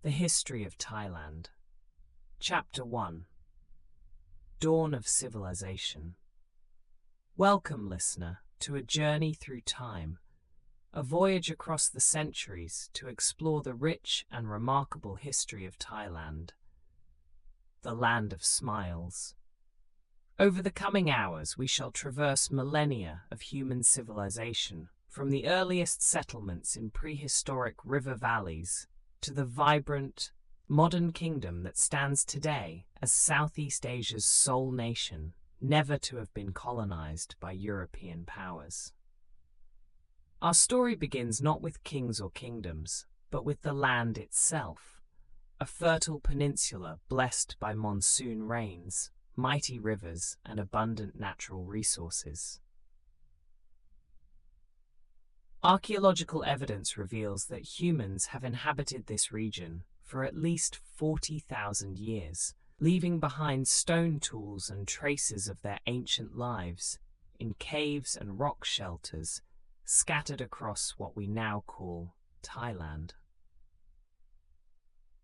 The History of Thailand. Chapter 1. Dawn of Civilization. Welcome, listener, to a journey through time, a voyage across the centuries to explore the rich and remarkable history of Thailand, the land of smiles. Over the coming hours, we shall traverse millennia of human civilization, from the earliest settlements in prehistoric river valleys to the vibrant, modern kingdom that stands today as Southeast Asia's sole nation, never to have been colonized by European powers. Our story begins not with kings or kingdoms, but with the land itself, a fertile peninsula blessed by monsoon rains, mighty rivers, and abundant natural resources. Archaeological evidence reveals that humans have inhabited this region for at least 40,000 years, leaving behind stone tools and traces of their ancient lives in caves and rock shelters scattered across what we now call Thailand.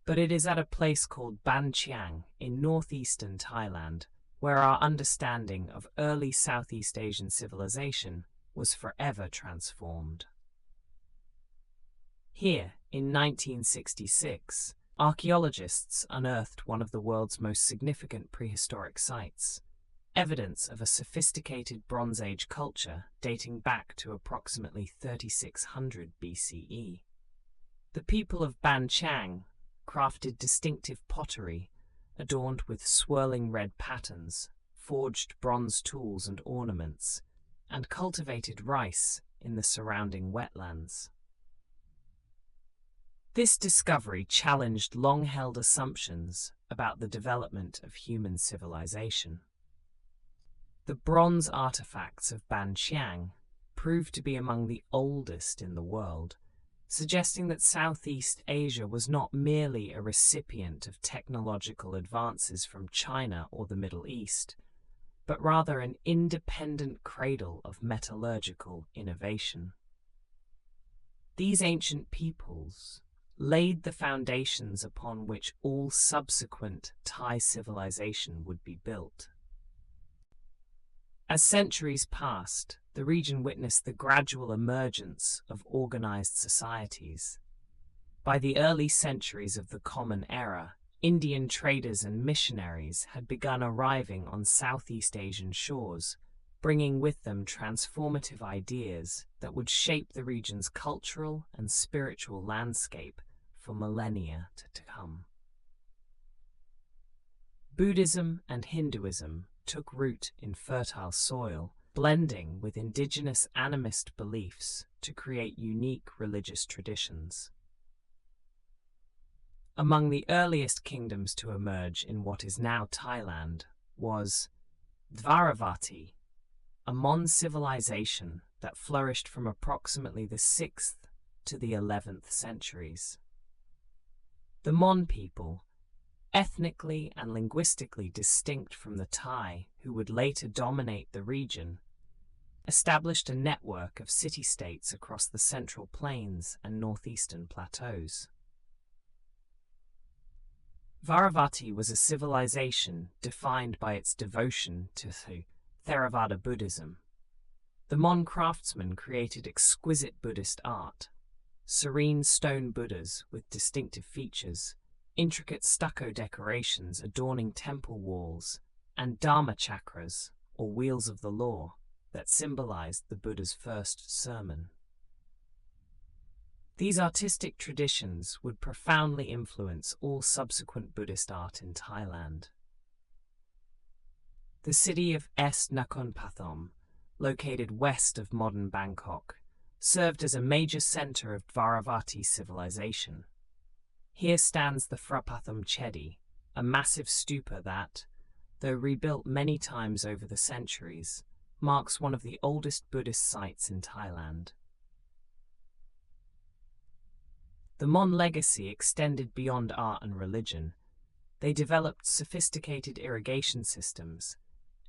But it is at a place called Ban Chiang in northeastern Thailand where our understanding of early Southeast Asian civilization was forever transformed. Here, in 1966, archaeologists unearthed one of the world's most significant prehistoric sites, evidence of a sophisticated Bronze Age culture dating back to approximately 3600 BCE. The people of Ban Chiang crafted distinctive pottery adorned with swirling red patterns, forged bronze tools and ornaments, and cultivated rice in the surrounding wetlands. This discovery challenged long-held assumptions about the development of human civilization. The bronze artifacts of Ban Chiang proved to be among the oldest in the world, suggesting that Southeast Asia was not merely a recipient of technological advances from China or the Middle East, but rather an independent cradle of metallurgical innovation. These ancient peoples laid the foundations upon which all subsequent Thai civilization would be built. As centuries passed, the region witnessed the gradual emergence of organized societies. By the early centuries of the Common Era, Indian traders and missionaries had begun arriving on Southeast Asian shores, bringing with them transformative ideas that would shape the region's cultural and spiritual landscape for millennia to come. Buddhism and Hinduism took root in fertile soil, blending with indigenous animist beliefs to create unique religious traditions. Among the earliest kingdoms to emerge in what is now Thailand was Dvaravati, a Mon civilization that flourished from approximately the 6th to the 11th centuries. The Mon people, ethnically and linguistically distinct from the Thai who would later dominate the region, established a network of city-states across the Central Plains and northeastern plateaus. Varavati was a civilization defined by its devotion to Theravada Buddhism. The Mon craftsmen created exquisite Buddhist art, serene stone Buddhas with distinctive features, intricate stucco decorations adorning temple walls, and Dharma chakras, or wheels of the law, that symbolized the Buddha's first sermon. These artistic traditions would profoundly influence all subsequent Buddhist art in Thailand. The city of Es Nakhon Pathom, located west of modern Bangkok, served as a major center of Dvaravati civilization. Here stands the Phrapathom Chedi, a massive stupa that, though rebuilt many times over the centuries, marks one of the oldest Buddhist sites in Thailand. The Mon legacy extended beyond art and religion. They developed sophisticated irrigation systems,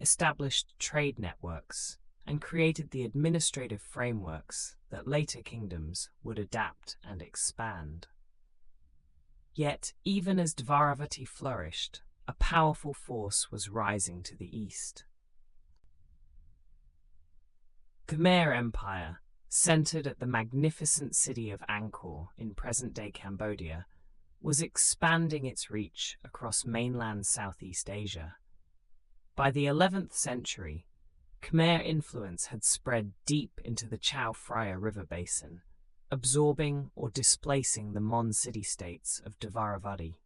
established trade networks, and created the administrative frameworks that later kingdoms would adapt and expand. Yet, even as Dvaravati flourished, a powerful force was rising to the east. Khmer Empire, centered at the magnificent city of Angkor in present-day Cambodia, was expanding its reach across mainland Southeast Asia. By the 11th century, Khmer influence had spread deep into the Chao Phraya River basin, absorbing or displacing the Mon city-states of Dvaravati.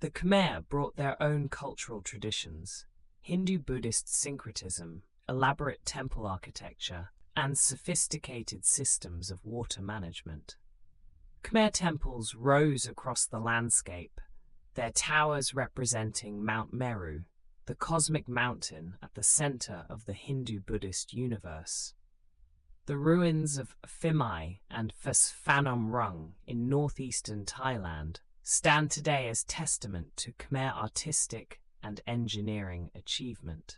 The Khmer brought their own cultural traditions, Hindu-Buddhist syncretism, elaborate temple architecture, and sophisticated systems of water management. Khmer temples rose across the landscape, their towers representing Mount Meru, the cosmic mountain at the center of the Hindu-Buddhist universe. The ruins of Phimai and Phas Phanom Rung in northeastern Thailand stand today as testament to Khmer artistic and engineering achievement.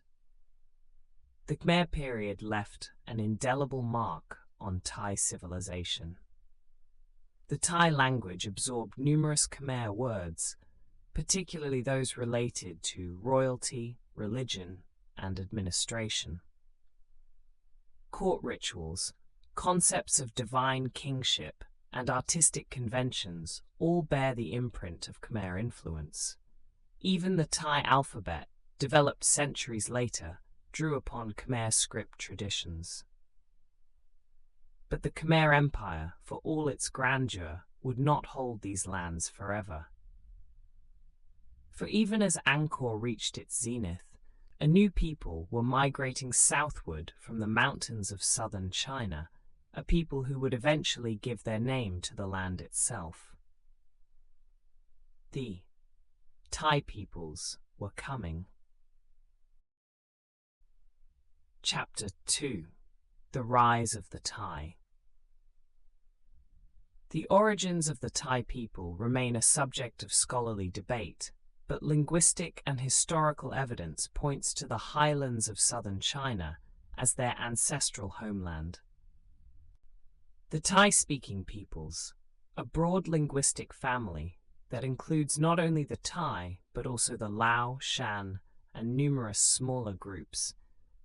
The Khmer period left an indelible mark on Thai civilization. The Thai language absorbed numerous Khmer words, particularly those related to royalty, religion, and administration. Court rituals, concepts of divine kingship, and artistic conventions all bear the imprint of Khmer influence. Even the Thai alphabet, developed centuries later, drew upon Khmer script traditions. But the Khmer Empire, for all its grandeur, would not hold these lands forever. For even as Angkor reached its zenith, a new people were migrating southward from the mountains of southern China, a people who would eventually give their name to the land itself. The Thai peoples were coming. Chapter 2: The Rise of the Thai. The origins of the Thai people remain a subject of scholarly debate, but linguistic and historical evidence points to the highlands of southern China as their ancestral homeland. The Thai-speaking peoples, a broad linguistic family that includes not only the Thai but also the Lao, Shan, and numerous smaller groups,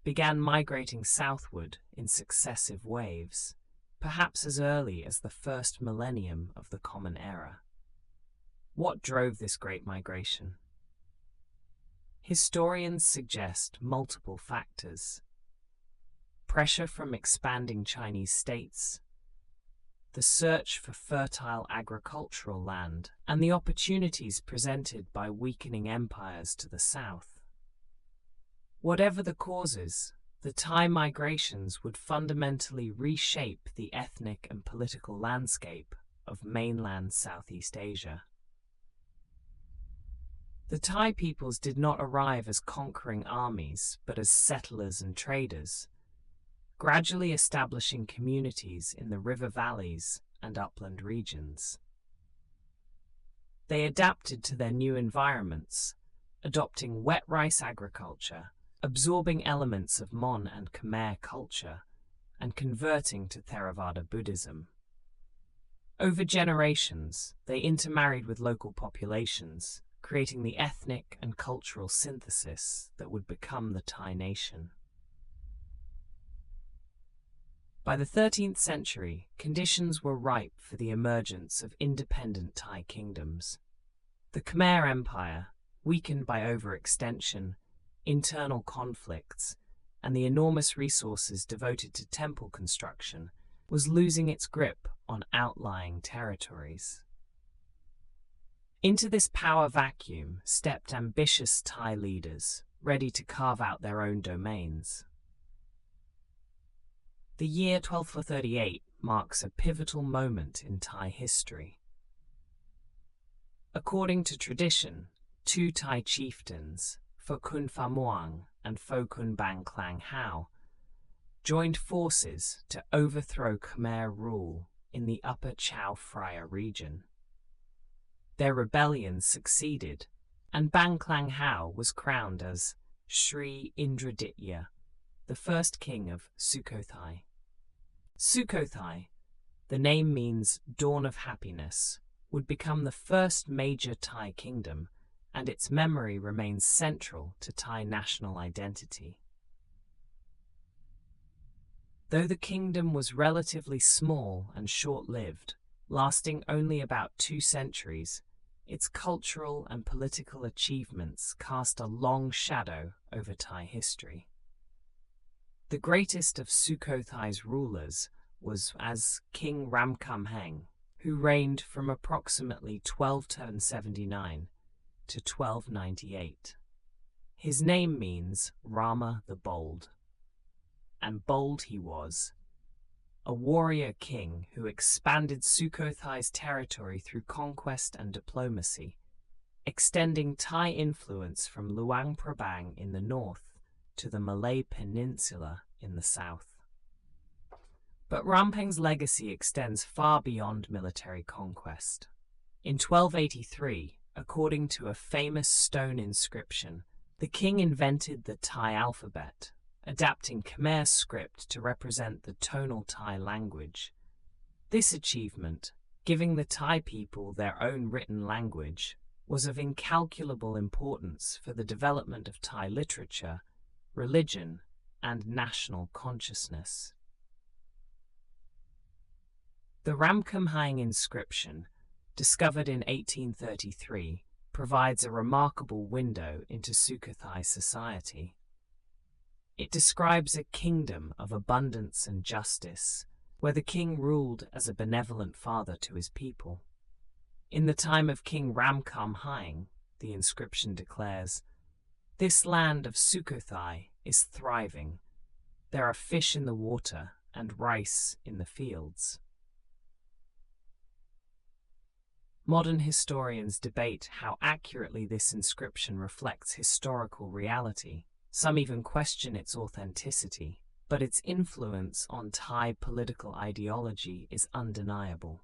began migrating southward in successive waves, perhaps as early as the first millennium of the Common Era. What drove this great migration? Historians suggest multiple factors: pressure from expanding Chinese states, the search for fertile agricultural land, and the opportunities presented by weakening empires to the south. Whatever the causes, the Thai migrations would fundamentally reshape the ethnic and political landscape of mainland Southeast Asia. The Thai peoples did not arrive as conquering armies, but as settlers and traders, gradually establishing communities in the river valleys and upland regions. They adapted to their new environments, adopting wet rice agriculture, absorbing elements of Mon and Khmer culture, and converting to Theravada Buddhism. Over generations, they intermarried with local populations, creating the ethnic and cultural synthesis that would become the Thai nation. By the 13th century, conditions were ripe for the emergence of independent Thai kingdoms. The Khmer Empire, weakened by overextension, internal conflicts, and the enormous resources devoted to temple construction, was losing its grip on outlying territories. Into this power vacuum stepped ambitious Thai leaders, ready to carve out their own domains. The year 1238 marks a pivotal moment in Thai history. According to tradition, two Thai chieftains, Phokun Phamuang and Phokun Ban Klang Hao, joined forces to overthrow Khmer rule in the Upper Chao Phraya region. Their rebellion succeeded, and Ban Klang Hao was crowned as Sri Indraditya, the first king of Sukhothai. Sukhothai, the name means dawn of happiness, would become the first major Thai kingdom, and its memory remains central to Thai national identity. Though the kingdom was relatively small and short-lived, lasting only about 2 centuries, its cultural and political achievements cast a long shadow over Thai history. The greatest of Sukhothai's rulers was as King Ramkhamhaeng, who reigned from approximately 1279 to 1298. His name means Rama the Bold, and bold he was, a warrior king who expanded Sukhothai's territory through conquest and diplomacy, extending Thai influence from Luang Prabang in the north to the Malay Peninsula in the south. But Rampheng's legacy extends far beyond military conquest. In 1283, according to a famous stone inscription, the king invented the Thai alphabet, adapting Khmer script to represent the tonal Thai language. This achievement, giving the Thai people their own written language, was of incalculable importance for the development of Thai literature, religion, and national consciousness. The Ramkhamhaeng inscription, discovered in 1833, provides a remarkable window into Sukhothai society. It describes a kingdom of abundance and justice, where the king ruled as a benevolent father to his people. In the time of King Ramkhamhaeng, the inscription declares, "This land of Sukhothai is thriving. There are fish in the water and rice in the fields." Modern historians debate how accurately this inscription reflects historical reality. Some even question its authenticity, but its influence on Thai political ideology is undeniable.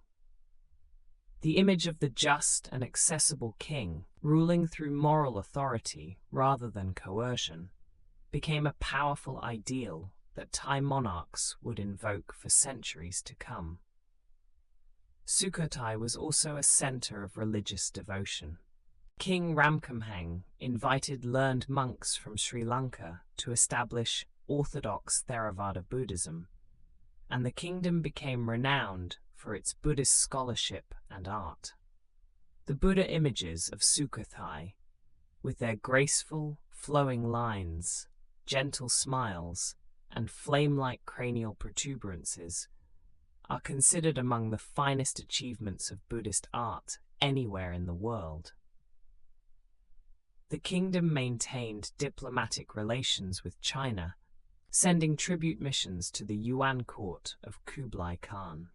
The image of the just and accessible king, ruling through moral authority rather than coercion, became a powerful ideal that Thai monarchs would invoke for centuries to come. Sukhothai was also a center of religious devotion. King Ramkhamhaeng invited learned monks from Sri Lanka to establish orthodox Theravada Buddhism, and the kingdom became renowned for its Buddhist scholarship and art. The Buddha images of Sukhothai, with their graceful, flowing lines, gentle smiles, and flame-like cranial protuberances, are considered among the finest achievements of Buddhist art anywhere in the world. The kingdom maintained diplomatic relations with China, sending tribute missions to the Yuan court of Kublai Khan.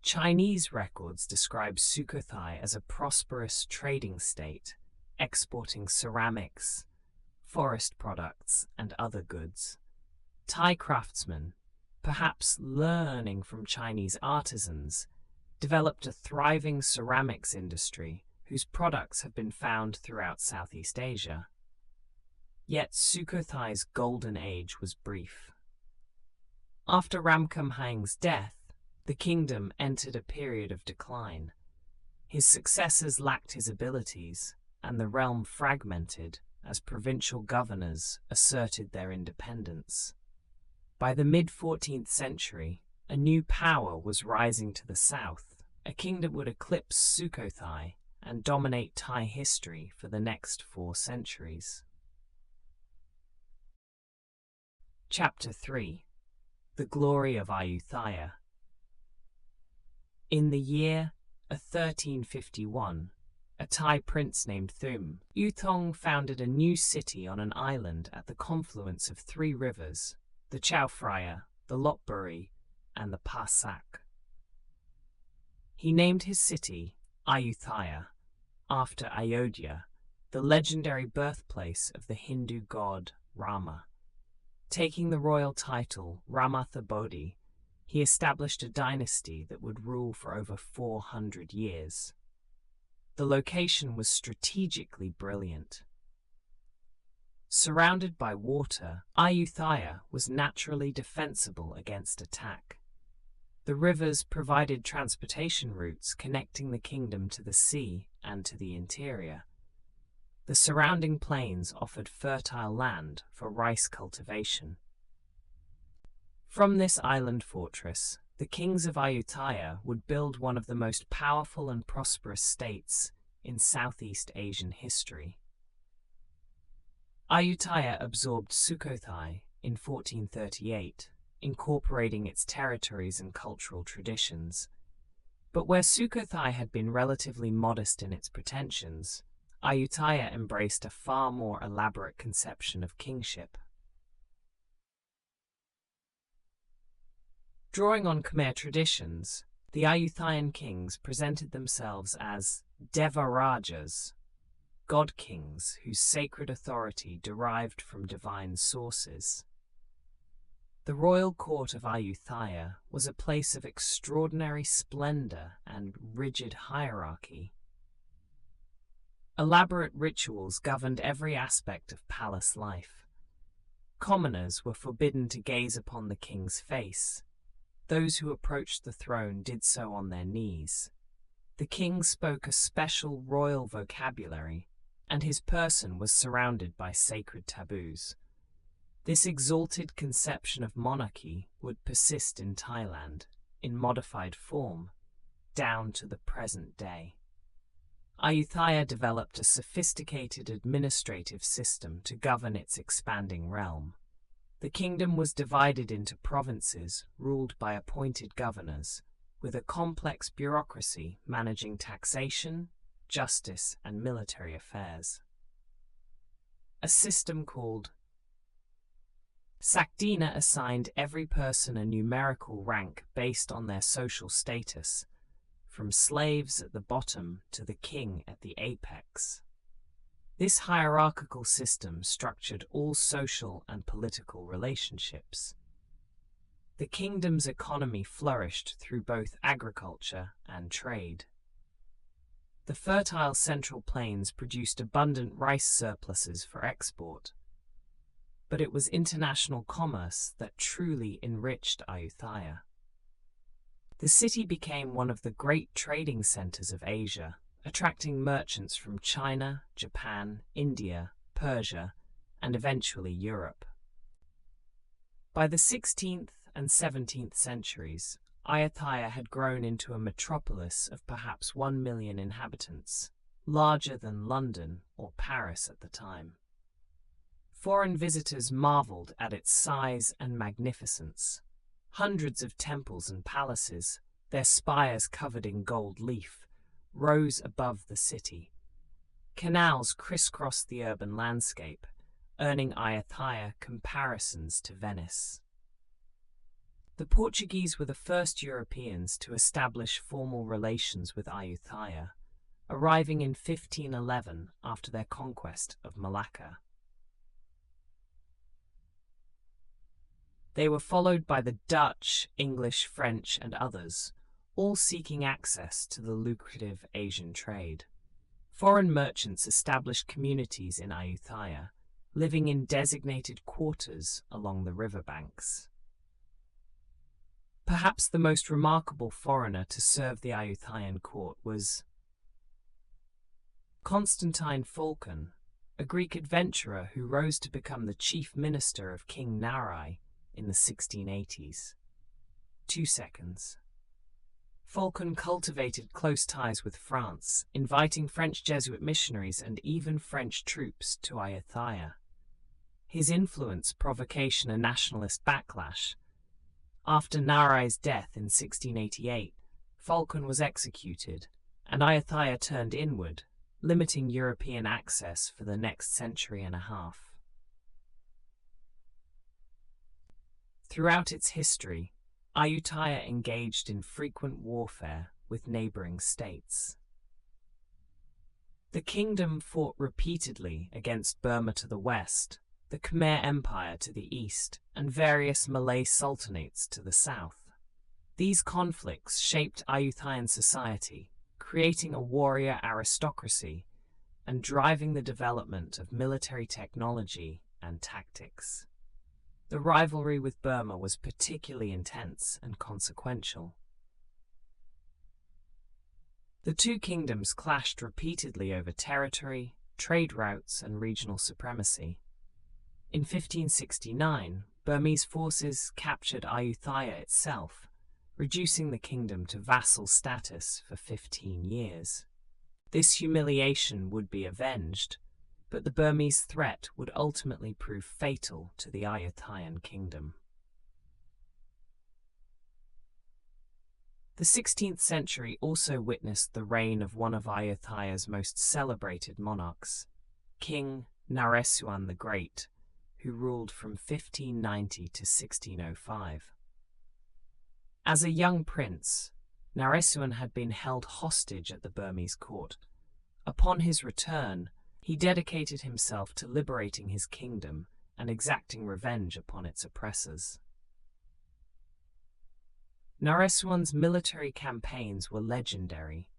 Chinese records describe Sukhothai as a prosperous trading state, exporting ceramics, forest products, and other goods. Thai craftsmen, perhaps learning from Chinese artisans, developed a thriving ceramics industry whose products have been found throughout Southeast Asia. Yet Sukhothai's golden age was brief. After Ramkhamhaeng's death, the kingdom entered a period of decline. His successors lacked his abilities, and the realm fragmented as provincial governors asserted their independence. By the mid-14th century, a new power was rising to the south, a king that would eclipse Sukhothai and dominate Thai history for the next 4 centuries. Chapter 3. The Glory of Ayutthaya. In the year 1351, a Thai prince named Thum Yuthong founded a new city on an island at the confluence of 3 rivers, the Chao Phraya, the Lopburi, and the Pa Sak. He named his city Ayutthaya, after Ayodhya, the legendary birthplace of the Hindu god Rama. Taking the royal title Ramatha Bodhi, he established a dynasty that would rule for over 400 years. The location was strategically brilliant. Surrounded by water, Ayutthaya was naturally defensible against attack. The rivers provided transportation routes connecting the kingdom to the sea and to the interior. The surrounding plains offered fertile land for rice cultivation. From this island fortress, the kings of Ayutthaya would build one of the most powerful and prosperous states in Southeast Asian history. Ayutthaya absorbed Sukhothai in 1438, incorporating its territories and cultural traditions. But where Sukhothai had been relatively modest in its pretensions, Ayutthaya embraced a far more elaborate conception of kingship. Drawing on Khmer traditions, the Ayutthayan kings presented themselves as Devarajas, god kings whose sacred authority derived from divine sources. The royal court of Ayutthaya was a place of extraordinary splendor and rigid hierarchy. Elaborate rituals governed every aspect of palace life. Commoners were forbidden to gaze upon the king's face. Those who approached the throne did so on their knees. The king spoke a special royal vocabulary, and his person was surrounded by sacred taboos. This exalted conception of monarchy would persist in Thailand, in modified form, down to the present day. Ayutthaya developed a sophisticated administrative system to govern its expanding realm. The kingdom was divided into provinces ruled by appointed governors, with a complex bureaucracy managing taxation, justice, and military affairs. A system called Sakdina assigned every person a numerical rank based on their social status, from slaves at the bottom to the king at the apex. This hierarchical system structured all social and political relationships. The kingdom's economy flourished through both agriculture and trade. The fertile central plains produced abundant rice surpluses for export. But it was international commerce that truly enriched Ayutthaya. The city became one of the great trading centers of Asia, attracting merchants from China, Japan, India, Persia, and eventually Europe. By the 16th and 17th centuries, Ayutthaya had grown into a metropolis of perhaps 1 million inhabitants, larger than London or Paris at the time. Foreign visitors marveled at its size and magnificence. Hundreds of temples and palaces, their spires covered in gold leaf, rose above the city. Canals crisscrossed the urban landscape, earning Ayutthaya comparisons to Venice. The Portuguese were the first Europeans to establish formal relations with Ayutthaya, arriving in 1511 after their conquest of Malacca. They were followed by the Dutch, English, French, and others, all seeking access to the lucrative Asian trade. Foreign merchants established communities in Ayutthaya, living in designated quarters along the riverbanks. Perhaps the most remarkable foreigner to serve the Ayutthayan court was Constantine Phaulkon, a Greek adventurer who rose to become the chief minister of King Narai in the 1680s. 2 seconds. Phaulkon cultivated close ties with France, inviting French Jesuit missionaries and even French troops to Ayutthaya. His influence provocation a nationalist backlash. After Narai's death in 1688, Phaulkon was executed, and Ayutthaya turned inward, limiting European access for the next century and a half. Throughout its history, Ayutthaya engaged in frequent warfare with neighboring states. The kingdom fought repeatedly against Burma to the west, the Khmer Empire to the east, and various Malay sultanates to the south. These conflicts shaped Ayutthayan society, creating a warrior aristocracy and driving the development of military technology and tactics. The rivalry with Burma was particularly intense and consequential. The two kingdoms clashed repeatedly over territory, trade routes, and regional supremacy. In 1569, Burmese forces captured Ayutthaya itself, reducing the kingdom to vassal status for 15 years. This humiliation would be avenged, but the Burmese threat would ultimately prove fatal to the Ayutthayan kingdom. The 16th century also witnessed the reign of one of Ayutthaya's most celebrated monarchs, King Naresuan the Great, who ruled from 1590 to 1605. As a young prince, Naresuan had been held hostage at the Burmese court. Upon his return, he dedicated himself to liberating his kingdom and exacting revenge upon its oppressors. Naresuan's military campaigns were legendary.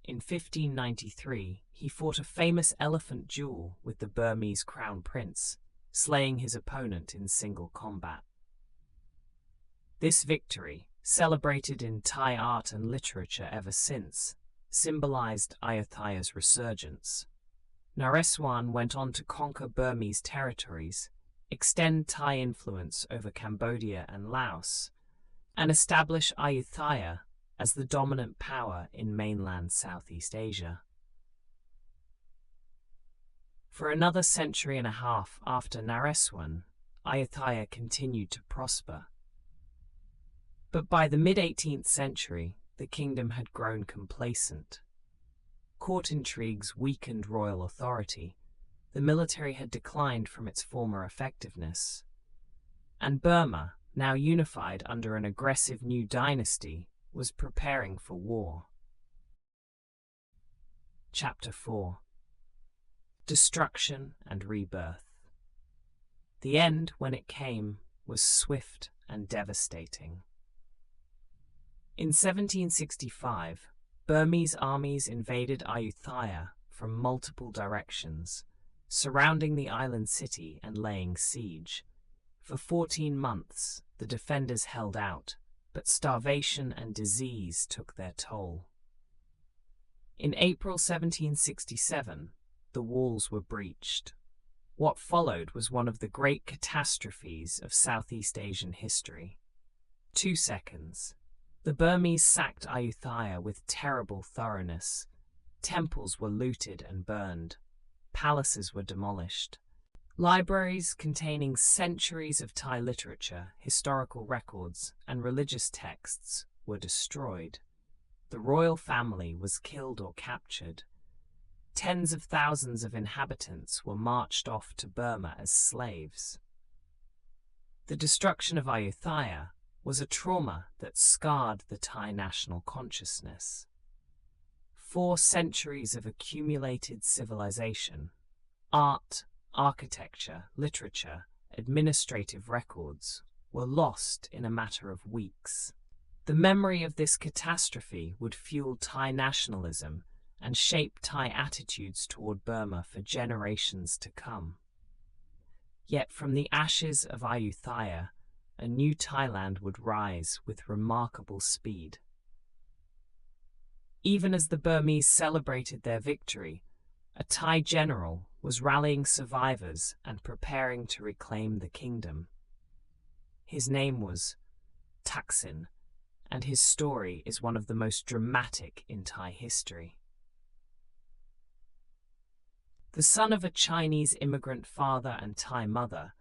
In 1593, he fought a famous elephant duel with the Burmese crown prince, slaying his opponent in single combat. This victory, celebrated in Thai art and literature ever since, symbolized Ayutthaya's resurgence. Naresuan went on to conquer Burmese territories, extend Thai influence over Cambodia and Laos, and establish Ayutthaya as the dominant power in mainland Southeast Asia. For another century and a half after Naresuan, Ayutthaya continued to prosper. But by the mid-18th century, the kingdom had grown complacent. Court intrigues weakened royal authority, the military had declined from its former effectiveness, and Burma, now unified under an aggressive new dynasty, was preparing for war. Chapter 4: Destruction and Rebirth. The end, when it came, was swift and devastating. In 1765, Burmese armies invaded Ayutthaya from multiple directions, surrounding the island city and laying siege. For 14 months, the defenders held out, but starvation and disease took their toll. In April 1767, the walls were breached. What followed was one of the great catastrophes of Southeast Asian history. 2 seconds. The Burmese sacked Ayutthaya with terrible thoroughness. Temples were looted and burned. Palaces were demolished. Libraries containing centuries of Thai literature, historical records, and religious texts were destroyed. The royal family was killed or captured. Tens of thousands of inhabitants were marched off to Burma as slaves. The destruction of Ayutthaya was a trauma that scarred the Thai national consciousness. 4 centuries of accumulated civilization, art, architecture, literature, administrative records, were lost in a matter of weeks. The memory of this catastrophe would fuel Thai nationalism and shape Thai attitudes toward Burma for generations to come. Yet from the ashes of Ayutthaya, a new Thailand would rise with remarkable speed. Even as the Burmese celebrated their victory, a Thai general was rallying survivors and preparing to reclaim the kingdom. His name was Thaksin, and his story is one of the most dramatic in Thai history. The son of a Chinese immigrant father and Thai mother,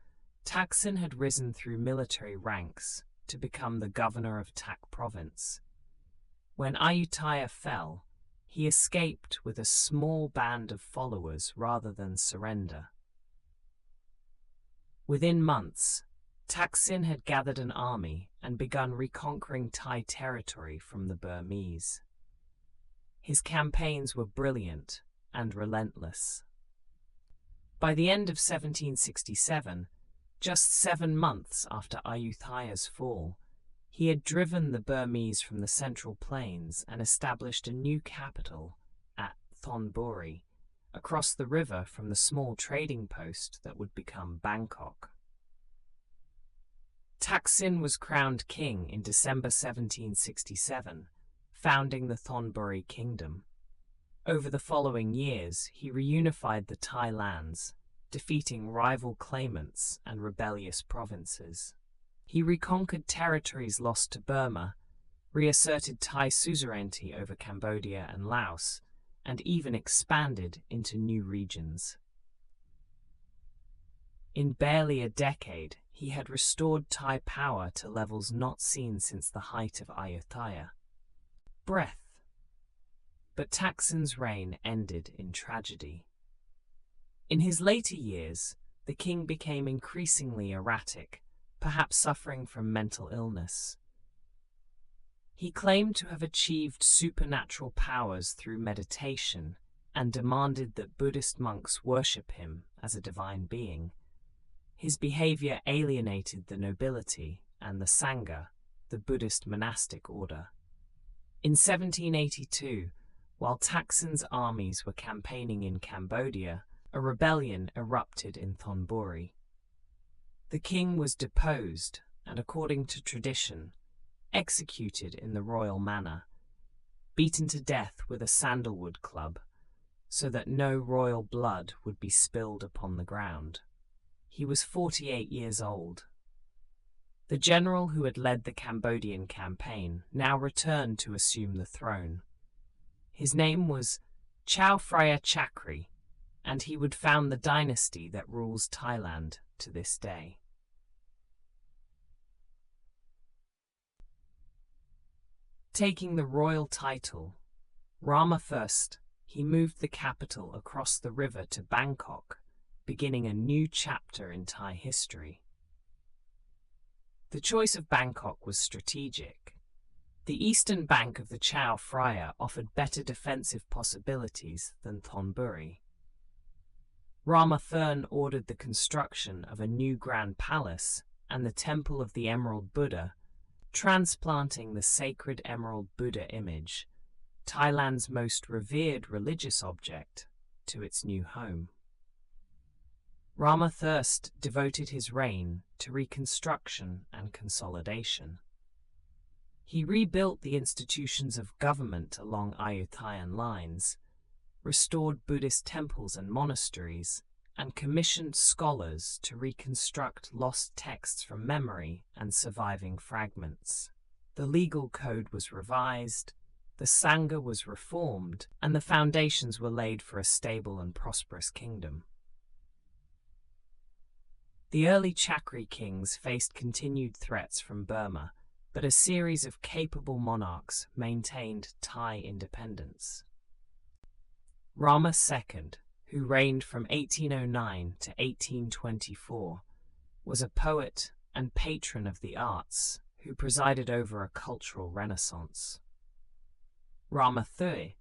Thaksin had risen through military ranks to become the governor of Tak province. When Ayutthaya fell, he escaped with a small band of followers rather than surrender. Within months, Thaksin had gathered an army and begun reconquering Thai territory from the Burmese. His campaigns were brilliant and relentless. By the end of 1767, just 7 months after Ayutthaya's fall, he had driven the Burmese from the Central Plains and established a new capital at Thonburi, across the river from the small trading post that would become Bangkok. Thaksin was crowned king in December 1767, founding the Thonburi Kingdom. Over the following years, he reunified the Thai lands, defeating rival claimants and rebellious provinces. He reconquered territories lost to Burma, reasserted Thai suzerainty over Cambodia and Laos, and even expanded into new regions. In barely a decade, he had restored Thai power to levels not seen since the height of Ayutthaya. Breath. But Thaksin's reign ended in tragedy. In his later years, the king became increasingly erratic, perhaps suffering from mental illness. He claimed to have achieved supernatural powers through meditation and demanded that Buddhist monks worship him as a divine being. His behavior alienated the nobility and the Sangha, the Buddhist monastic order. In 1782, while Thaksin's armies were campaigning in Cambodia, a rebellion erupted in Thonburi. The king was deposed and, according to tradition, executed in the royal manner, beaten to death with a sandalwood club, so that no royal blood would be spilled upon the ground. He was 48 years old. The general who had led the Cambodian campaign now returned to assume the throne. His name was Chow Phraya Chakri, and he would found the dynasty that rules Thailand to this day. Taking the royal title, Rama I, he moved the capital across the river to Bangkok, beginning a new chapter in Thai history. The choice of Bangkok was strategic. The eastern bank of the Chao Phraya offered better defensive possibilities than Thonburi. Rama I ordered the construction of a new grand palace and the Temple of the Emerald Buddha, transplanting the sacred Emerald Buddha image, Thailand's most revered religious object, to its new home. Rama I devoted his reign to reconstruction and consolidation. He rebuilt the institutions of government along Ayutthayan lines, restored Buddhist temples and monasteries, and commissioned scholars to reconstruct lost texts from memory and surviving fragments. The legal code was revised, the Sangha was reformed, and the foundations were laid for a stable and prosperous kingdom. The early Chakri kings faced continued threats from Burma, but a series of capable monarchs maintained Thai independence. Rama II, who reigned from 1809 to 1824, was a poet and patron of the arts who presided over a cultural renaissance. Rama III,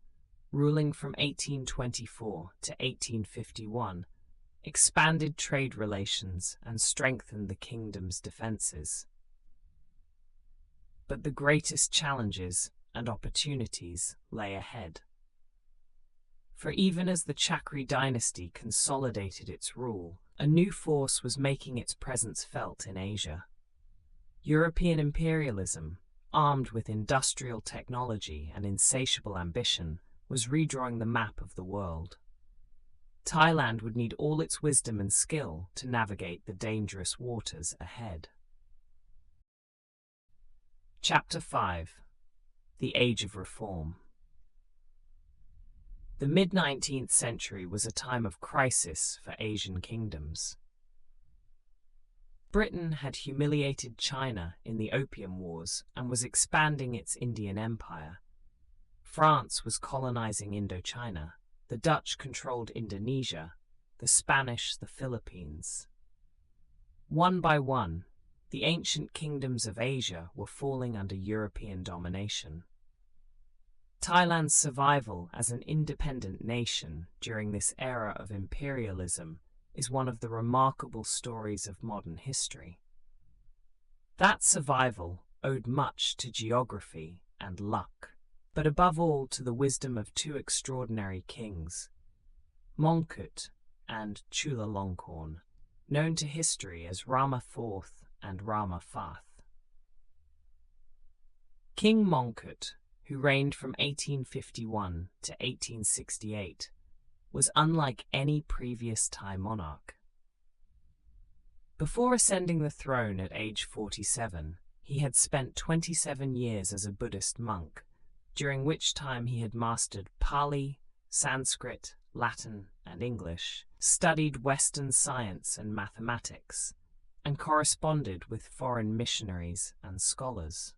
ruling from 1824 to 1851, expanded trade relations and strengthened the kingdom's defenses. But the greatest challenges and opportunities lay ahead. For even as the Chakri dynasty consolidated its rule, a new force was making its presence felt in Asia. European imperialism, armed with industrial technology and insatiable ambition, was redrawing the map of the world. Thailand would need all its wisdom and skill to navigate the dangerous waters ahead. Chapter 5. The Age of Reform. The mid-19th century was a time of crisis for Asian kingdoms. Britain had humiliated China in the Opium Wars and was expanding its Indian Empire. France was colonizing Indochina. The Dutch controlled Indonesia, the Spanish the Philippines. One by one, the ancient kingdoms of Asia were falling under European domination. Thailand's survival as an independent nation during this era of imperialism is one of the remarkable stories of modern history. That survival owed much to geography and luck, but above all to the wisdom of two extraordinary kings, Mongkut and Chulalongkorn, known to history as Rama IV and Rama IV. King Mongkut, who reigned from 1851 to 1868, was unlike any previous Thai monarch. Before ascending the throne at age 47, he had spent 27 years as a Buddhist monk, during which time he had mastered Pali, Sanskrit, Latin, and English, studied Western science and mathematics, and corresponded with foreign missionaries and scholars.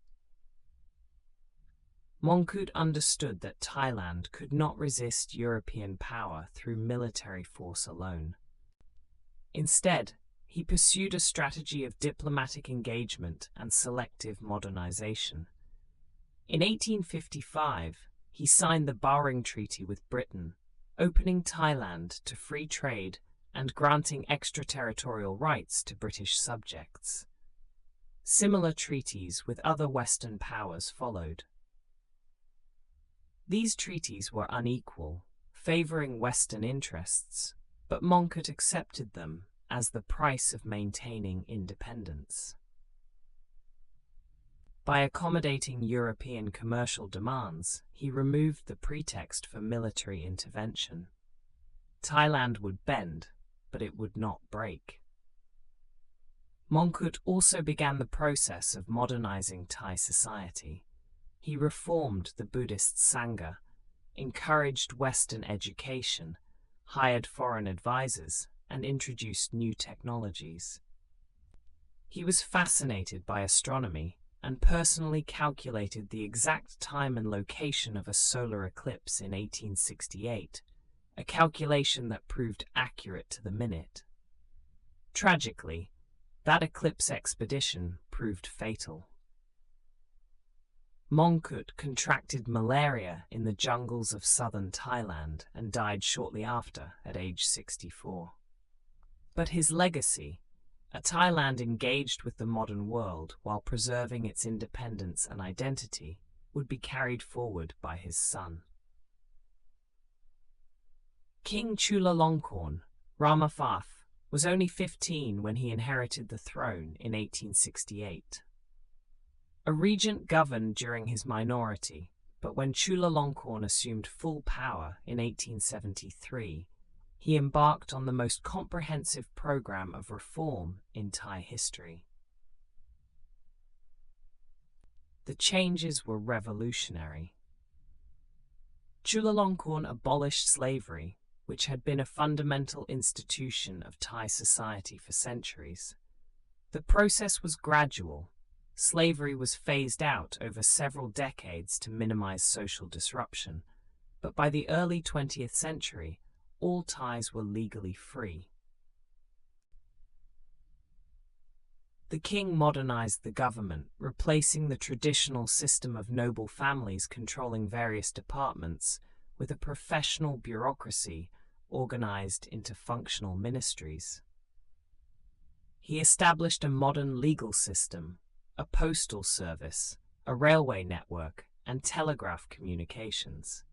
Mongkut understood that Thailand could not resist European power through military force alone. Instead, he pursued a strategy of diplomatic engagement and selective modernization. In 1855, he signed the Barring Treaty with Britain, opening Thailand to free trade and granting extraterritorial rights to British subjects. Similar treaties with other Western powers followed. These treaties were unequal, favoring Western interests, but Mongkut accepted them as the price of maintaining independence. By accommodating European commercial demands, he removed the pretext for military intervention. Thailand would bend, but it would not break. Mongkut also began the process of modernizing Thai society. He reformed the Buddhist Sangha, encouraged Western education, hired foreign advisors, and introduced new technologies. He was fascinated by astronomy and personally calculated the exact time and location of a solar eclipse in 1868, a calculation that proved accurate to the minute. Tragically, that eclipse expedition proved fatal. Mongkut contracted malaria in the jungles of southern Thailand and died shortly after, at age 64. But his legacy, a Thailand engaged with the modern world while preserving its independence and identity, would be carried forward by his son. King Chulalongkorn, Rama IV, was only 15 when he inherited the throne in 1868. A regent governed during his minority, but when Chulalongkorn assumed full power in 1873, he embarked on the most comprehensive program of reform in Thai history. The changes were revolutionary. Chulalongkorn abolished slavery, which had been a fundamental institution of Thai society for centuries. The process was gradual. Slavery was phased out over several decades to minimize social disruption, but by the early 20th century, all Thais were legally free. The king modernized the government, replacing the traditional system of noble families controlling various departments with a professional bureaucracy organized into functional ministries. He established a modern legal system, a postal service, a railway network, and telegraph communications.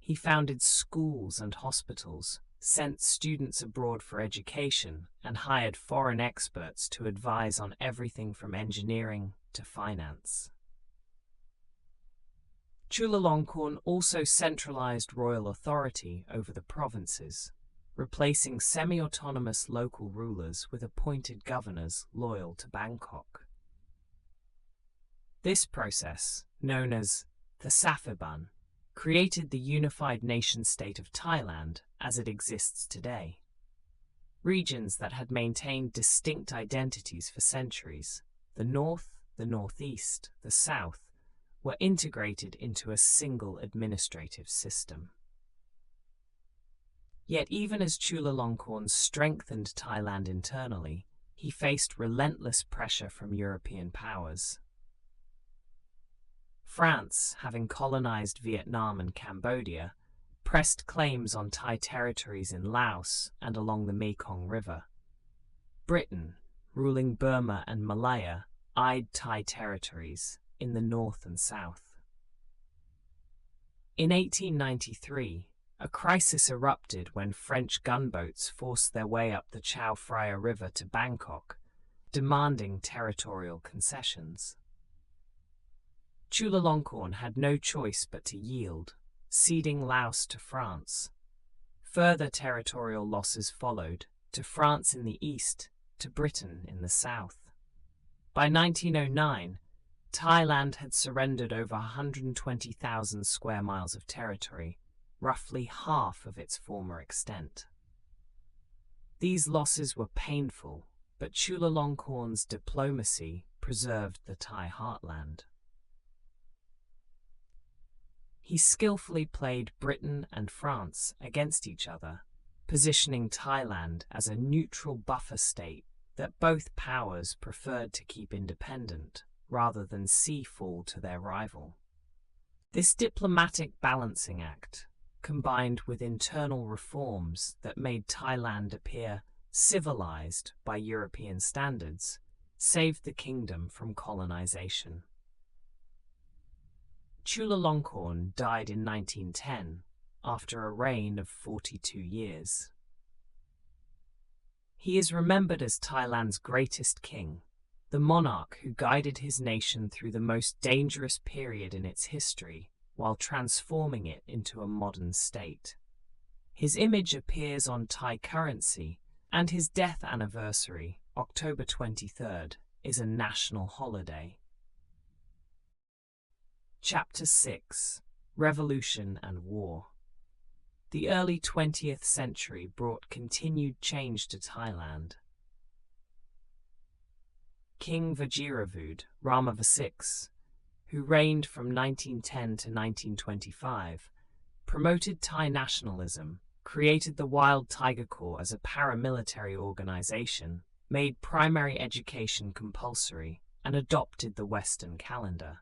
He founded schools and hospitals, sent students abroad for education, and hired foreign experts to advise on everything from engineering to finance. Chulalongkorn also centralized royal authority over the provinces, replacing semi-autonomous local rulers with appointed governors loyal to Bangkok. This process, known as the Safiban, created the unified nation-state of Thailand as it exists today. Regions that had maintained distinct identities for centuries, the north, the northeast, the south, were integrated into a single administrative system. Yet even as Chulalongkorn strengthened Thailand internally, he faced relentless pressure from European powers. France, having colonized Vietnam and Cambodia, pressed claims on Thai territories in Laos and along the Mekong River. Britain, ruling Burma and Malaya, eyed Thai territories in the north and south. In 1893, a crisis erupted when French gunboats forced their way up the Chao Phraya River to Bangkok, demanding territorial concessions. Chulalongkorn had no choice but to yield, ceding Laos to France. Further territorial losses followed, to France in the east, to Britain in the south. By 1909, Thailand had surrendered over 120,000 square miles of territory, roughly half of its former extent. These losses were painful, but Chulalongkorn's diplomacy preserved the Thai heartland. He skillfully played Britain and France against each other, positioning Thailand as a neutral buffer state that both powers preferred to keep independent, rather than cede fall to their rival. This diplomatic balancing act, combined with internal reforms that made Thailand appear civilized by European standards, saved the kingdom from colonization. Chulalongkorn died in 1910 after a reign of 42 years. He is remembered as Thailand's greatest king, the monarch who guided his nation through the most dangerous period in its history while transforming it into a modern state. His image appears on Thai currency, and his death anniversary, October 23rd, is a national holiday. Chapter 6: Revolution and War. The early 20th century brought continued change to Thailand. King Vajiravudh Rama VI, who reigned from 1910 to 1925, promoted Thai nationalism, created the Wild Tiger Corps as a paramilitary organization, made primary education compulsory, and adopted the Western calendar.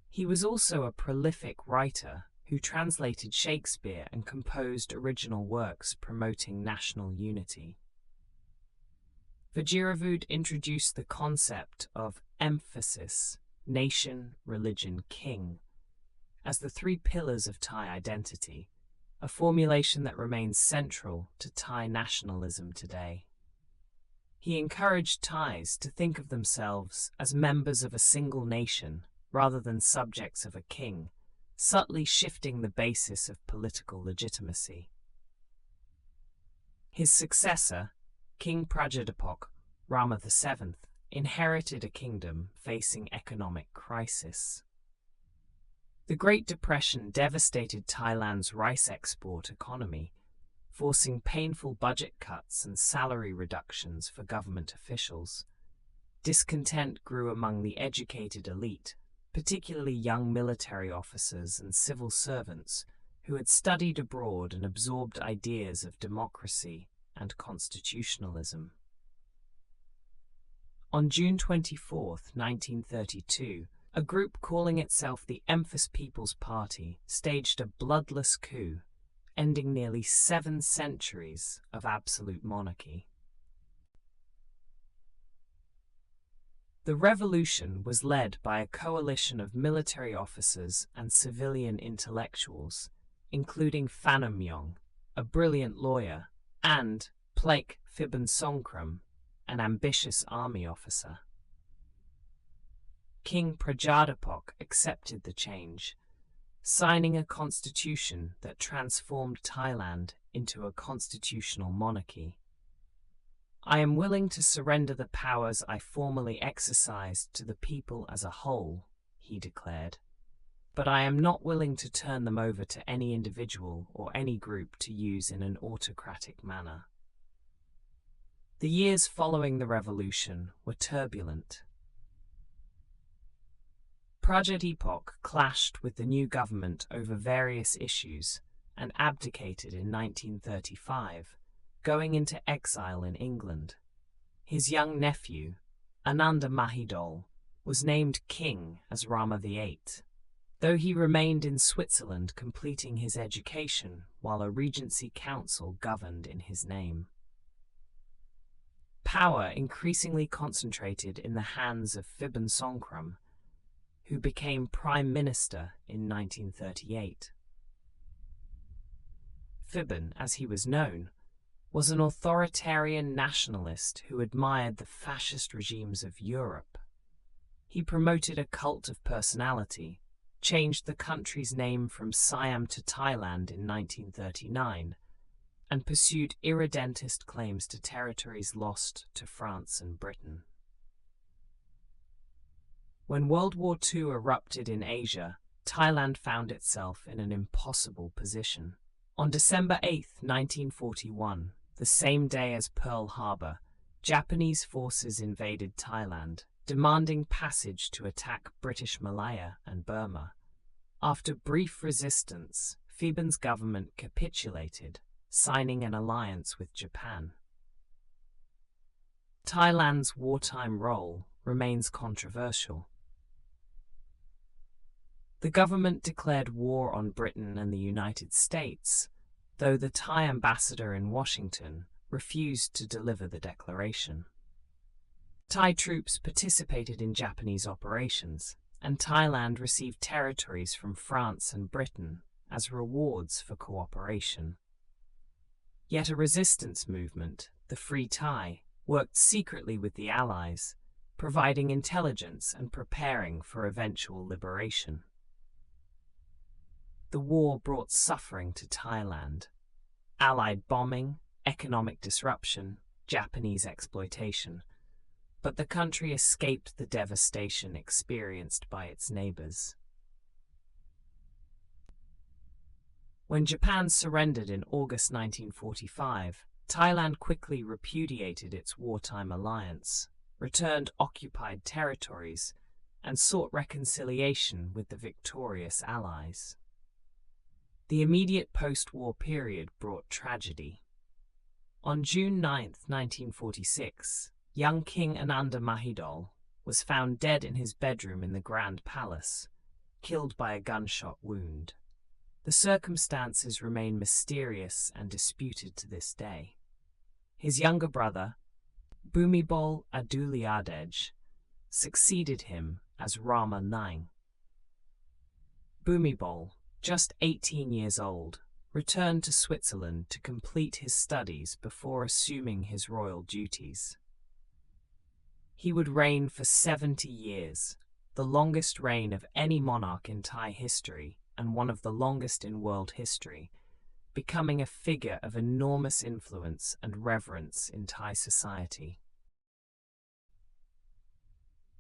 He was also a prolific writer who translated Shakespeare and composed original works promoting national unity. Vajiravudh introduced the concept of emphasis, nation, religion, king, as the three pillars of Thai identity, a formulation that remains central to Thai nationalism today. He encouraged Thais to think of themselves as members of a single nation rather than subjects of a king, subtly shifting the basis of political legitimacy. His successor, King Prajadipok Rama VII, inherited a kingdom facing economic crisis. The Great Depression devastated Thailand's rice export economy, forcing painful budget cuts and salary reductions for government officials. Discontent grew among the educated elite, particularly young military officers and civil servants who had studied abroad and absorbed ideas of democracy and constitutionalism. On June 24, 1932, a group calling itself the Emphas People's Party staged a bloodless coup, ending nearly 7 centuries of absolute monarchy. The revolution was led by a coalition of military officers and civilian intellectuals, including Phanomyong, a brilliant lawyer, and Plaek Phibun Songkram, an ambitious army officer. King Prajadipok accepted the change, signing a constitution that transformed Thailand into a constitutional monarchy. "I am willing to surrender the powers I formerly exercised to the people as a whole," he declared, "but I am not willing to turn them over to any individual or any group to use in an autocratic manner." The years following the revolution were turbulent. Prajadipok clashed with the new government over various issues and abdicated in 1935, going into exile in England. His young nephew, Ananda Mahidol, was named king as Rama VIII, though he remained in Switzerland completing his education while a regency council governed in his name. Power increasingly concentrated in the hands of Phibun Songkram, who became prime minister in 1938. Phibun, as he was known, was an authoritarian nationalist who admired the fascist regimes of Europe. He promoted a cult of personality, changed the country's name from Siam to Thailand in 1939, and pursued irredentist claims to territories lost to France and Britain. When World War II erupted in Asia, Thailand found itself in an impossible position. On December 8, 1941, the same day as Pearl Harbor, Japanese forces invaded Thailand, demanding passage to attack British Malaya and Burma. After brief resistance, Pheben's government capitulated, signing an alliance with Japan. Thailand's wartime role remains controversial. The government declared war on Britain and the United States, though the Thai ambassador in Washington refused to deliver the declaration. Thai troops participated in Japanese operations, and Thailand received territories from France and Britain as rewards for cooperation. Yet a resistance movement, the Free Thai, worked secretly with the Allies, providing intelligence and preparing for eventual liberation. The war brought suffering to Thailand. Allied bombing, economic disruption, Japanese exploitation. But the country escaped the devastation experienced by its neighbors. When Japan surrendered in August 1945, Thailand quickly repudiated its wartime alliance, returned occupied territories, and sought reconciliation with the victorious Allies. The immediate post-war period brought tragedy. On June 9, 1946, young King Ananda Mahidol was found dead in his bedroom in the Grand Palace, killed by a gunshot wound. The circumstances remain mysterious and disputed to this day. His younger brother, Bhumibol Adulyadej, succeeded him as Rama IX. Bhumibol, just 18 years old, returned to Switzerland to complete his studies before assuming his royal duties. He would reign for 70 years, the longest reign of any monarch in Thai history and one of the longest in world history, becoming a figure of enormous influence and reverence in Thai society.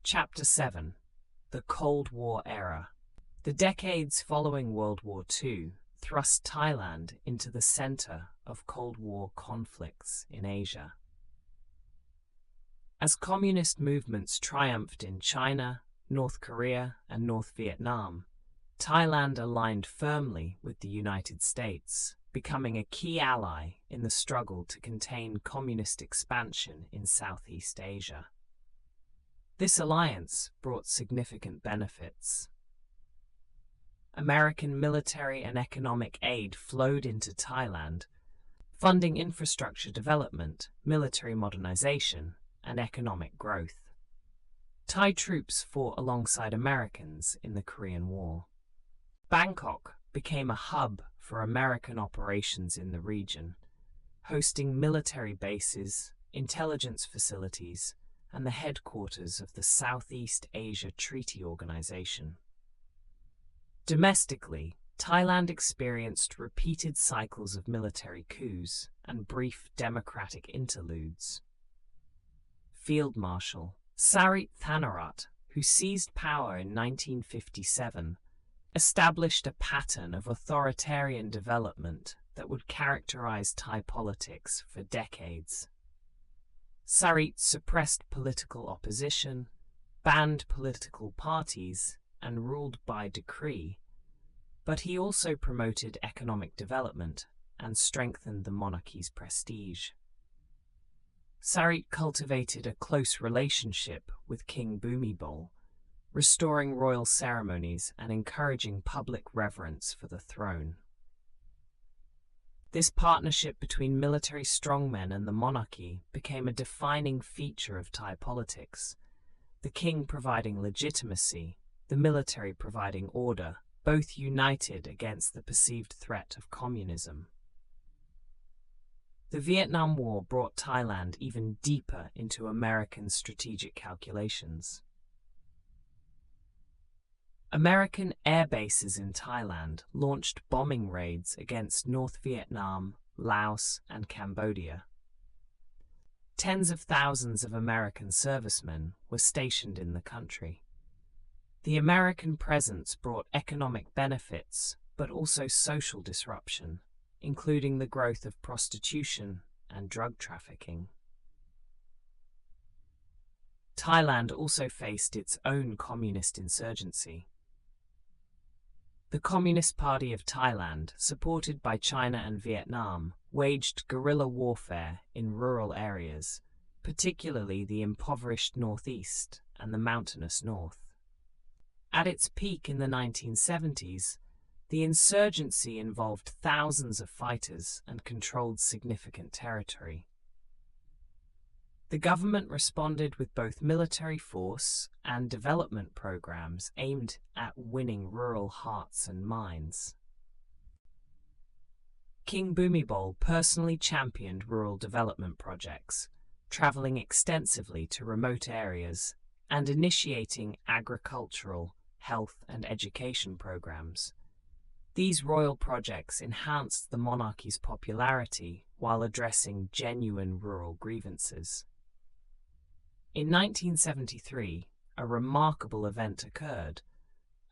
Chapter 7. The Cold War Era. The decades following World War II thrust Thailand into the center of Cold War conflicts in Asia. As communist movements triumphed in China, North Korea, and North Vietnam, Thailand aligned firmly with the United States, becoming a key ally in the struggle to contain communist expansion in Southeast Asia. This alliance brought significant benefits. American military and economic aid flowed into Thailand, funding infrastructure development, military modernization, and economic growth. Thai troops fought alongside Americans in the Korean War. Bangkok became a hub for American operations in the region, hosting military bases, intelligence facilities, and the headquarters of the Southeast Asia Treaty Organization. Domestically, Thailand experienced repeated cycles of military coups and brief democratic interludes. Field Marshal Sarit Thanarat, who seized power in 1957, established a pattern of authoritarian development that would characterize Thai politics for decades. Sarit suppressed political opposition, banned political parties, and ruled by decree, but he also promoted economic development and strengthened the monarchy's prestige. Sarit cultivated a close relationship with King Bhumibol, restoring royal ceremonies and encouraging public reverence for the throne. This partnership between military strongmen and the monarchy became a defining feature of Thai politics, the king providing legitimacy, the military providing order, both united against the perceived threat of communism. The Vietnam War brought Thailand even deeper into American strategic calculations. American air bases in Thailand launched bombing raids against North Vietnam, Laos, and Cambodia. Tens of thousands of American servicemen were stationed in the country. The American presence brought economic benefits, but also social disruption, including the growth of prostitution and drug trafficking. Thailand also faced its own communist insurgency. The Communist Party of Thailand, supported by China and Vietnam, waged guerrilla warfare in rural areas, particularly the impoverished northeast and the mountainous north. At its peak in the 1970s, the insurgency involved thousands of fighters and controlled significant territory. The government responded with both military force and development programs aimed at winning rural hearts and minds. King Bhumibol personally championed rural development projects, traveling extensively to remote areas and initiating agricultural, health, and education programs. These royal projects enhanced the monarchy's popularity while addressing genuine rural grievances. In 1973, a remarkable event occurred.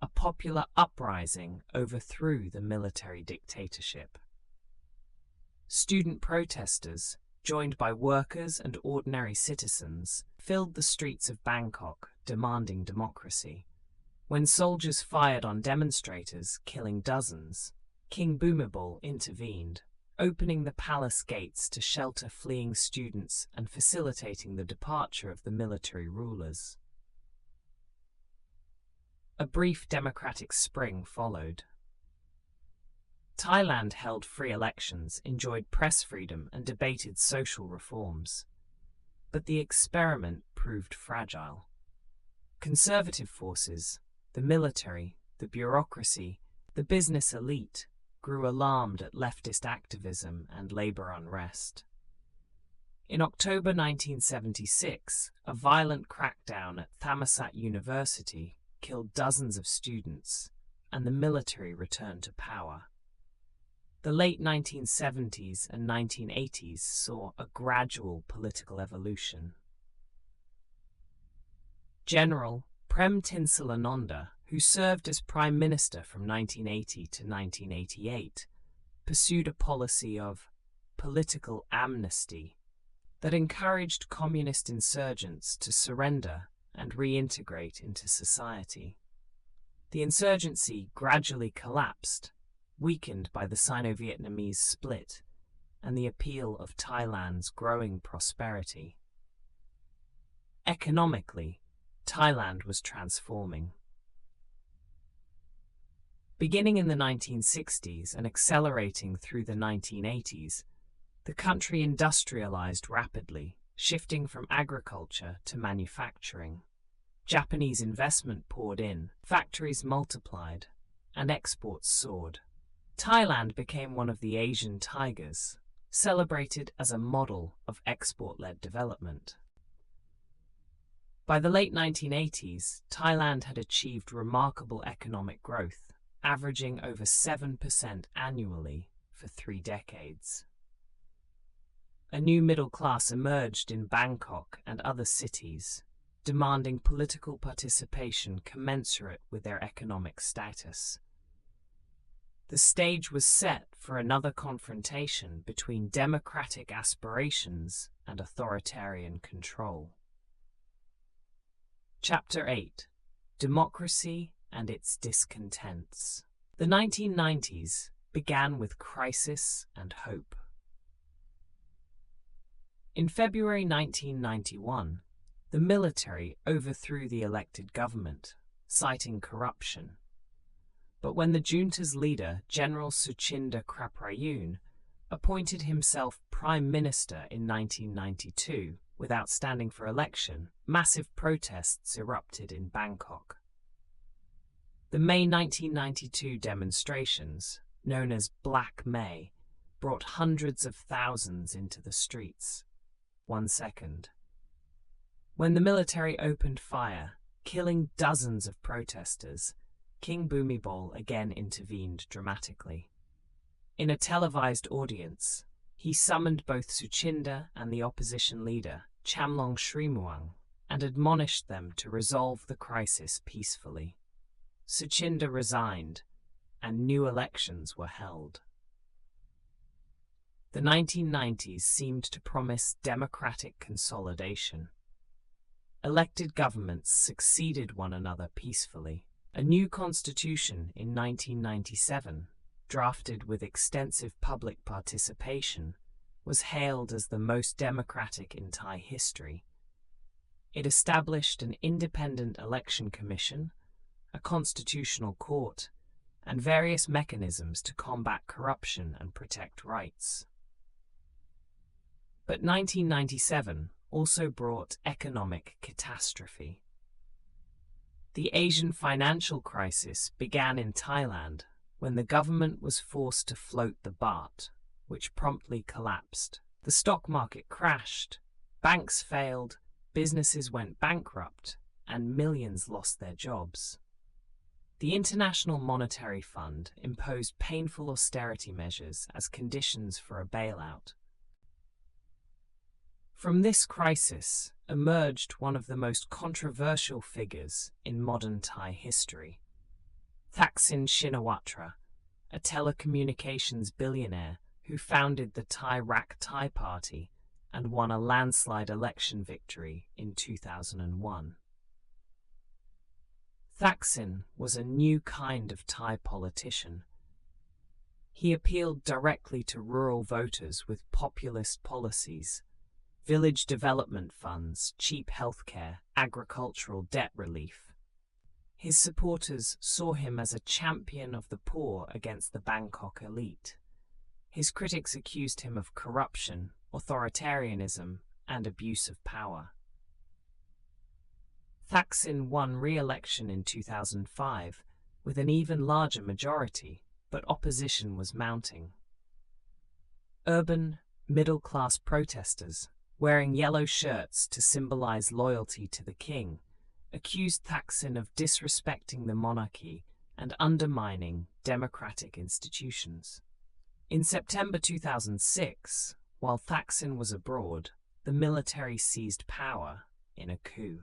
A popular uprising overthrew the military dictatorship. Student protesters, joined by workers and ordinary citizens, filled the streets of Bangkok, demanding democracy. When soldiers fired on demonstrators, killing dozens, King Bhumibol intervened, opening the palace gates to shelter fleeing students and facilitating the departure of the military rulers. A brief democratic spring followed. Thailand held free elections, enjoyed press freedom, and debated social reforms. But the experiment proved fragile. Conservative forces, the military, the bureaucracy, the business elite, grew alarmed at leftist activism and labor unrest. In October 1976, a violent crackdown at Thammasat University killed dozens of students, and the military returned to power. The late 1970s and 1980s saw a gradual political evolution. General Prem Tinsulanonda, who served as Prime Minister from 1980 to 1988, pursued a policy of political amnesty that encouraged communist insurgents to surrender and reintegrate into society. The insurgency gradually collapsed, weakened by the Sino-Vietnamese split and the appeal of Thailand's growing prosperity. Economically, Thailand was transforming. Beginning in the 1960s and accelerating through the 1980s, the country industrialized rapidly, shifting from agriculture to manufacturing. Japanese investment poured in, factories multiplied, and exports soared. Thailand became one of the Asian tigers, celebrated as a model of export-led development. By the late 1980s, Thailand had achieved remarkable economic growth, averaging over 7% annually for 3 decades. A new middle class emerged in Bangkok and other cities, demanding political participation commensurate with their economic status. The stage was set for another confrontation between democratic aspirations and authoritarian control. Chapter 8: Democracy and its Discontents. The 1990s began with crisis and hope. In February 1991, the military overthrew the elected government, citing corruption. But when the junta's leader, General Suchinda Kraprayun, appointed himself Prime Minister in 1992 without standing for election, massive protests erupted in Bangkok. The May 1992 demonstrations, known as Black May, brought hundreds of thousands into the streets. 1 second. When the military opened fire, killing dozens of protesters, King Bhumibol again intervened dramatically. In a televised audience, he summoned both Suchinda and the opposition leader, Chamlong Srimuang, and admonished them to resolve the crisis peacefully. Suchinda resigned, and new elections were held. The 1990s seemed to promise democratic consolidation. Elected governments succeeded one another peacefully. A new constitution in 1997, drafted with extensive public participation, was hailed as the most democratic in Thai history. It established an independent election commission, a constitutional court, and various mechanisms to combat corruption and protect rights. But 1997 also brought economic catastrophe. The Asian financial crisis began in Thailand when the government was forced to float the baht, which promptly collapsed. The stock market crashed, banks failed, businesses went bankrupt, and millions lost their jobs. The International Monetary Fund imposed painful austerity measures as conditions for a bailout. From this crisis emerged one of the most controversial figures in modern Thai history, Thaksin Shinawatra, a telecommunications billionaire who founded the Thai Rak Thai Party and won a landslide election victory in 2001. Thaksin was a new kind of Thai politician. He appealed directly to rural voters with populist policies, village development funds, cheap healthcare, agricultural debt relief. His supporters saw him as a champion of the poor against the Bangkok elite. His critics accused him of corruption, authoritarianism, and abuse of power. Thaksin won re-election in 2005 with an even larger majority, but opposition was mounting. Urban, middle-class protesters, wearing yellow shirts to symbolize loyalty to the king, accused Thaksin of disrespecting the monarchy and undermining democratic institutions. In September 2006, while Thaksin was abroad, the military seized power in a coup.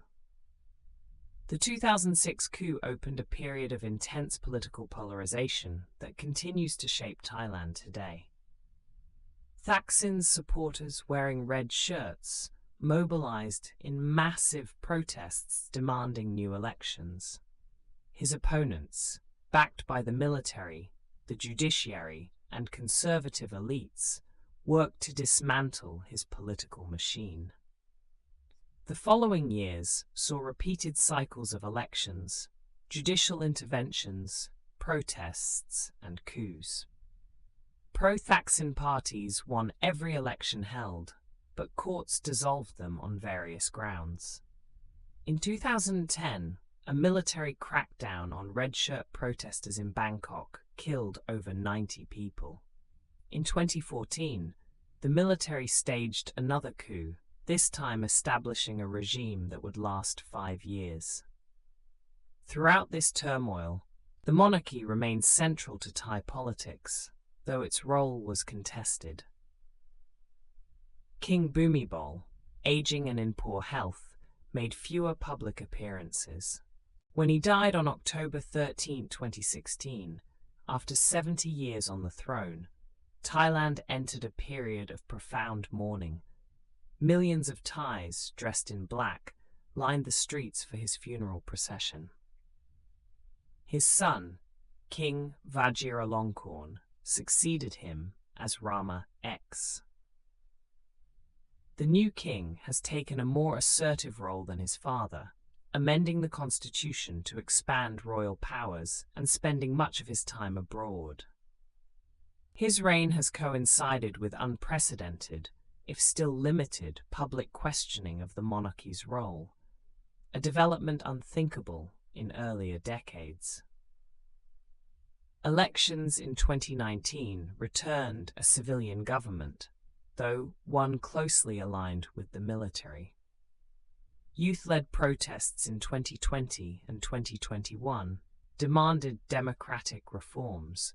The 2006 coup opened a period of intense political polarization that continues to shape Thailand today. Thaksin's supporters wearing red shirts mobilized in massive protests demanding new elections. His opponents, backed by the military, the judiciary, and conservative elites, worked to dismantle his political machine. The following years saw repeated cycles of elections, judicial interventions, protests, and coups. Pro-Thaksin parties won every election held, but courts dissolved them on various grounds. In 2010, a military crackdown on red-shirt protesters in Bangkok killed over 90 people. In 2014, the military staged another coup, this time establishing a regime that would last 5 years. Throughout this turmoil, the monarchy remained central to Thai politics, though its role was contested. King Bhumibol, aging and in poor health, made fewer public appearances. When he died on October 13, 2016, after 70 years on the throne, Thailand entered a period of profound mourning. Millions of Thais, dressed in black, lined the streets for his funeral procession. His son, King Vajiralongkorn, succeeded him as Rama X. The new king has taken a more assertive role than his father, amending the constitution to expand royal powers and spending much of his time abroad. His reign has coincided with unprecedented, if still limited, public questioning of the monarchy's role, a development unthinkable in earlier decades. Elections in 2019 returned a civilian government, though one closely aligned with the military. Youth-led protests in 2020 and 2021 demanded democratic reforms,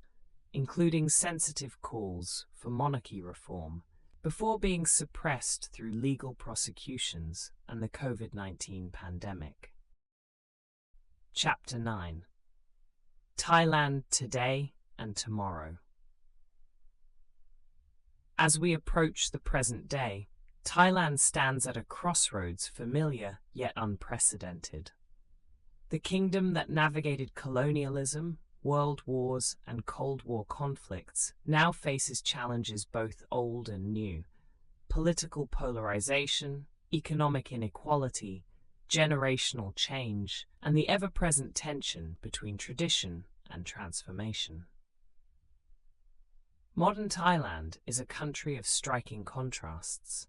including sensitive calls for monarchy reform, before being suppressed through legal prosecutions and the COVID-19 pandemic. Chapter 9. Thailand Today and Tomorrow. As we approach the present day, Thailand stands at a crossroads familiar yet unprecedented. The kingdom that navigated colonialism, world wars, and Cold War conflicts now faces challenges both old and new: political polarization, economic inequality, generational change, and the ever-present tension between tradition and transformation. Modern Thailand is a country of striking contrasts.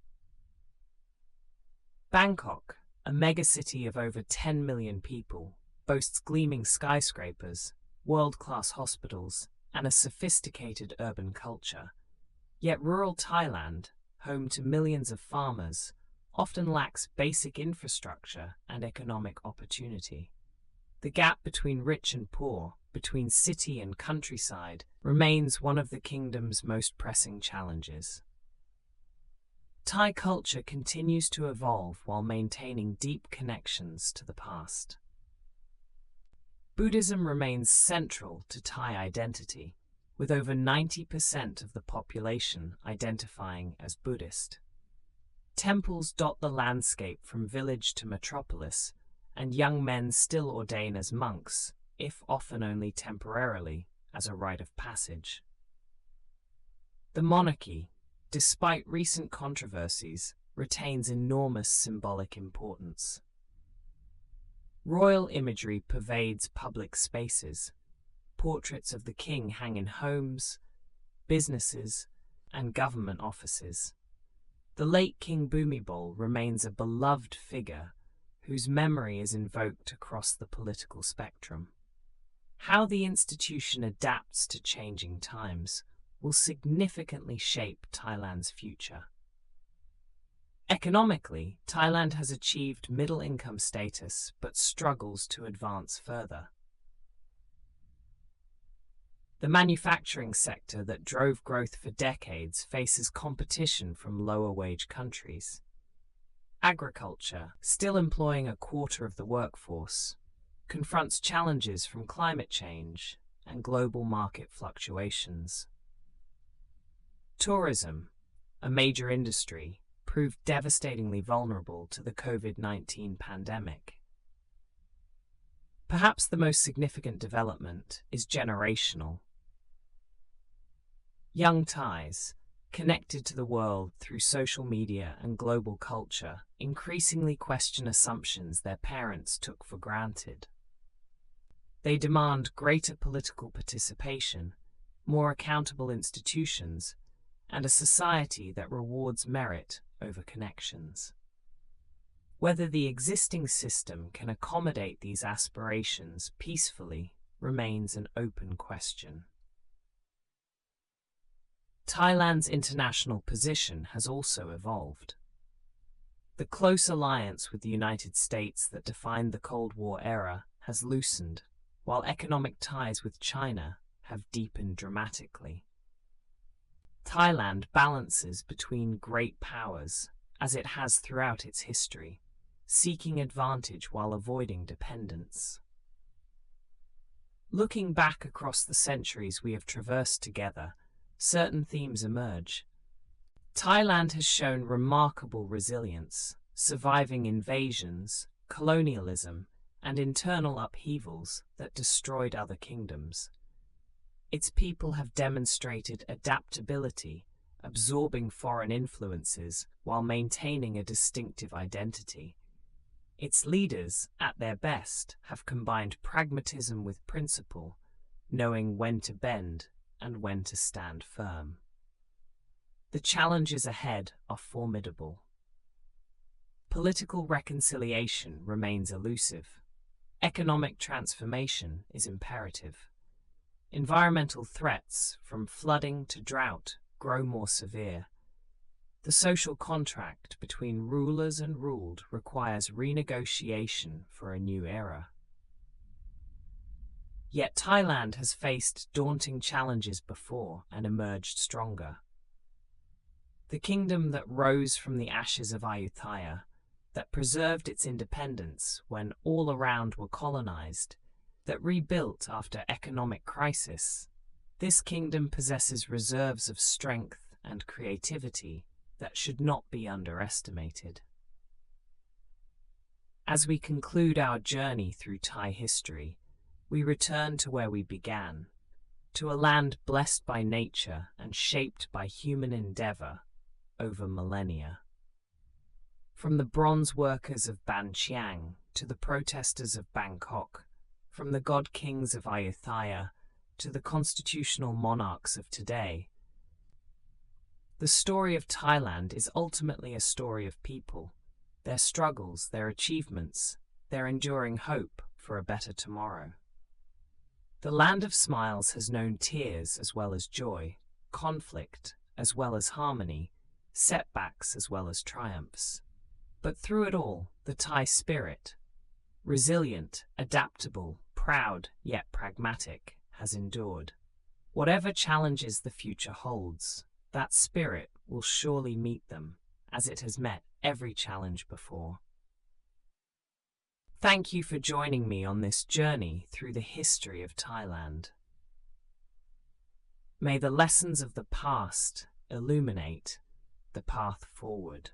Bangkok, a megacity of over 10 million people, boasts gleaming skyscrapers, world-class hospitals, and a sophisticated urban culture. Yet rural Thailand, home to millions of farmers, often lacks basic infrastructure and economic opportunity. The gap between rich and poor, between city and countryside, remains one of the kingdom's most pressing challenges. Thai culture continues to evolve while maintaining deep connections to the past. Buddhism remains central to Thai identity, with over 90% of the population identifying as Buddhist. Temples dot the landscape from village to metropolis, and young men still ordain as monks, if often only temporarily, as a rite of passage. The monarchy, despite recent controversies, retains enormous symbolic importance. Royal imagery pervades public spaces. Portraits of the king hang in homes, businesses, and government offices. The late King Bhumibol remains a beloved figure whose memory is invoked across the political spectrum. How the institution adapts to changing times will significantly shape Thailand's future. Economically, Thailand has achieved middle-income status but struggles to advance further. The manufacturing sector that drove growth for decades faces competition from lower-wage countries. Agriculture, still employing a quarter of the workforce, confronts challenges from climate change and global market fluctuations. Tourism, a major industry, proved devastatingly vulnerable to the COVID-19 pandemic. Perhaps the most significant development is generational. Young Thais, connected to the world through social media and global culture, increasingly question assumptions their parents took for granted. They demand greater political participation, more accountable institutions, and a society that rewards merit over connections. Whether the existing system can accommodate these aspirations peacefully remains an open question. Thailand's international position has also evolved. The close alliance with the United States that defined the Cold War era has loosened, while economic ties with China have deepened dramatically. Thailand balances between great powers, as it has throughout its history, seeking advantage while avoiding dependence. Looking back across the centuries we have traversed together, certain themes emerge. Thailand has shown remarkable resilience, surviving invasions, colonialism, and internal upheavals that destroyed other kingdoms. Its people have demonstrated adaptability, absorbing foreign influences while maintaining a distinctive identity. Its leaders, at their best, have combined pragmatism with principle, knowing when to bend and when to stand firm. The challenges ahead are formidable. Political reconciliation remains elusive. Economic transformation is imperative. environmental threats, from flooding to drought, grow more severe. The social contract between rulers and ruled requires renegotiation for a new era. Yet Thailand has faced daunting challenges before and emerged stronger. The kingdom that rose from the ashes of Ayutthaya, that preserved its independence when all around were colonized, that rebuilt after economic crisis, this kingdom possesses reserves of strength and creativity that should not be underestimated. As we conclude our journey through Thai history, we return to where we began, to a land blessed by nature and shaped by human endeavor over millennia. From the bronze workers of Ban Chiang to the protesters of Bangkok, from the god kings of Ayutthaya to the constitutional monarchs of today, the story of Thailand is ultimately a story of people, their struggles, their achievements, their enduring hope for a better tomorrow. The land of smiles has known tears as well as joy, conflict as well as harmony, setbacks as well as triumphs. But through it all, the Thai spirit, resilient, adaptable, proud, yet pragmatic, has endured. Whatever challenges the future holds, that spirit will surely meet them, as it has met every challenge before. Thank you for joining me on this journey through the history of Thailand. May the lessons of the past illuminate the path forward.